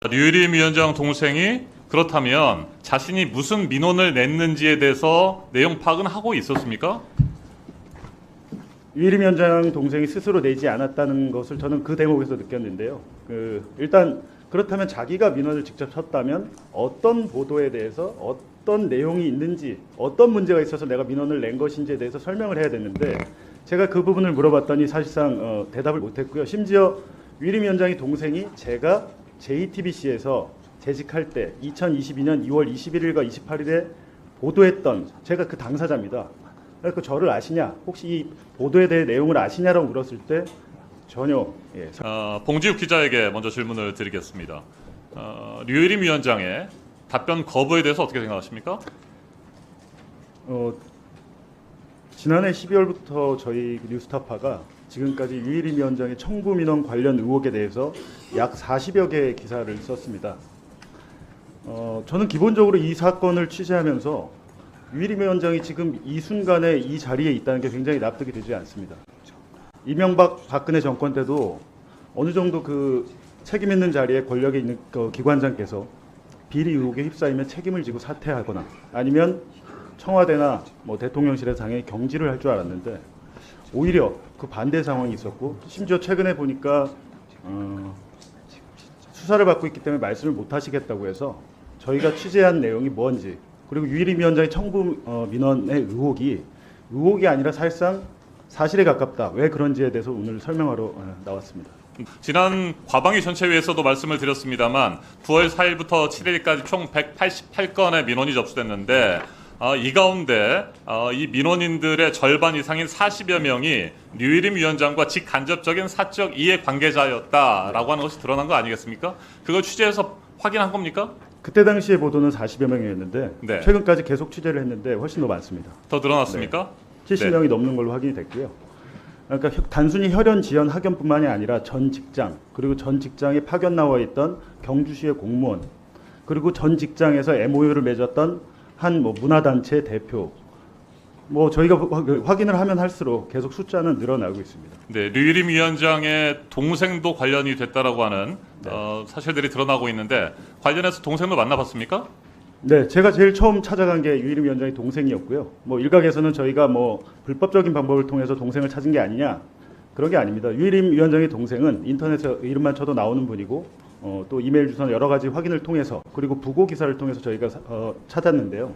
류일임 위원장 동생이 그렇다면 자신이 무슨 민원을 냈는지에 대해서 내용 파악은 하고 있었습니까? 유일임 위원장 동생이 스스로 내지 않았다는 것을 저는 그 대목에서 느꼈는데요. 일단 그렇다면 자기가 민원을 직접 쳤다면 어떤 보도에 대해서 어떤 내용이 있는지, 어떤 문제가 있어서 내가 민원을 낸 것인지에 대해서 설명을 해야 되는데, 제가 그 부분을 물어봤더니 사실상 대답을 못했고요. 심지어 유일임 위원장의 동생이 제가 JTBC에서 재직할 때 2022년 2월 21일과 28일에 보도했던, 제가 그 당사자입니다. 그러니까 저를 아시냐, 혹시 이 보도에 대해 내용을 아시냐라고 물었을 때 전혀. 봉지욱 기자에게 먼저 질문을 드리겠습니다. 류일임 위원장의 답변 거부에 대해서 어떻게 생각하십니까? 지난해 12월부터 저희 뉴스타파가 지금까지 유일임 위원장의 청부 민원 관련 의혹에 대해서 약 40여 개의 기사를 썼습니다. 저는 기본적으로 이 사건을 취재하면서 유일임 위원장이 지금 이 순간에 이 자리에 있다는 게 굉장히 납득이 되지 않습니다. 이명박 박근혜 정권 때도 어느 정도 그 책임 있는 자리에 권력에 있는 기관장께서 비리 의혹에 휩싸이면 책임을 지고 사퇴하거나 아니면 청와대나 대통령실에서 당연히 경질을 할 줄 알았는데, 오히려 그 반대 상황이 있었고, 심지어 최근에 보니까 수사를 받고 있기 때문에 말씀을 못 하시겠다고 해서 저희가 취재한 내용이 뭔지, 그리고 유일임 위원장의 청부 민원의 의혹이 아니라 사실상 사실에 가깝다, 왜 그런지에 대해서 오늘 설명하러 나왔습니다. 지난 과방위 전체회에서도 말씀을 드렸습니다만 9월 4일부터 7일까지 총 188건의 민원이 접수됐는데 이 가운데 이 민원인들의 절반 이상인 40여 명이 류일임 위원장과 직간접적인 사적 이해 관계자였다라고 하는 것이 드러난 거 아니겠습니까? 그걸 취재해서 확인한 겁니까? 그때 당시의 보도는 40여 명이었는데 네. 최근까지 계속 취재를 했는데 훨씬 더 많습니다. 더 늘어났습니까? 네. 70명이 넘는 걸로 확인이 됐고요. 그러니까 단순히 혈연, 지연, 학연뿐만이 아니라 전 직장, 그리고 전 직장에 파견 나와 있던 경주시의 공무원, 그리고 전 직장에서 MOU를 맺었던 한 문화단체 대표, 저희가 확인을 하면 할수록 계속 숫자는 늘어나고 있습니다. 네, 류일임 위원장의 동생도 관련이 됐다라고 하는 사실들이 드러나고 있는데, 관련해서 동생도 만나봤습니까? 네, 제가 제일 처음 찾아간 게 유일임 위원장의 동생이었고요. 일각에서는 저희가 불법적인 방법을 통해서 동생을 찾은 게 아니냐, 그런 게 아닙니다. 유일임 위원장의 동생은 인터넷에 이름만 쳐도 나오는 분이고, 또 이메일 주소나 여러 가지 확인을 통해서, 그리고 부고 기사를 통해서 저희가 찾았는데요.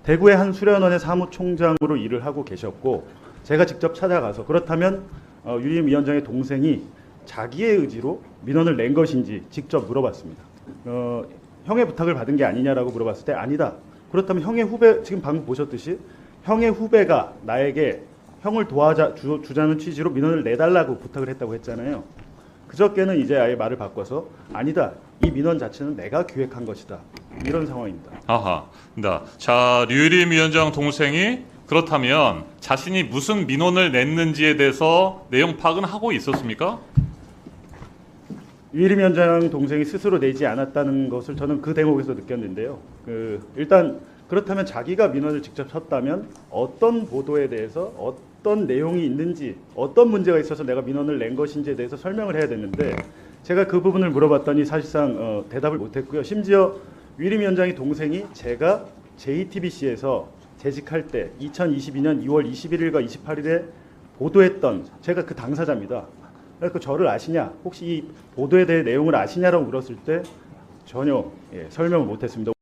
대구의 한 수련원의 사무총장으로 일을 하고 계셨고, 제가 직접 찾아가서 그렇다면 유일임 위원장의 동생이 자기의 의지로 민원을 낸 것인지 직접 물어봤습니다. 형의 부탁을 받은 게 아니냐라고 물어봤을 때 아니다. 그렇다면 형의 후배, 지금 방금 보셨듯이 형의 후배가 나에게 형을 도와주자는 취지로 민원을 내달라고 부탁을 했다고 했잖아요. 그저께는 이제 아예 말을 바꿔서 아니다, 이 민원 자체는 내가 기획한 것이다, 이런 상황입니다. 아하, 네. 자, 류일임 위원장 동생이 그렇다면 자신이 무슨 민원을 냈는지에 대해서 내용 파악은 하고 있었습니까? 유일임 위원장 동생이 스스로 내지 않았다는 것을 저는 그 대목에서 느꼈는데요. 일단 그렇다면 자기가 민원을 직접 쳤다면 어떤 보도에 대해서 어떤 내용이 있는지, 어떤 문제가 있어서 내가 민원을 낸 것인지에 대해서 설명을 해야 되는데, 제가 그 부분을 물어봤더니 사실상 대답을 못했고요. 심지어 유일임 위원장의 동생이 제가 JTBC에서 재직할 때 2022년 2월 21일과 28일에 보도했던, 제가 그 당사자입니다. 그러니까 저를 아시냐, 혹시 이 보도에 대해 내용을 아시냐라고 물었을 때 전혀 설명을 못했습니다.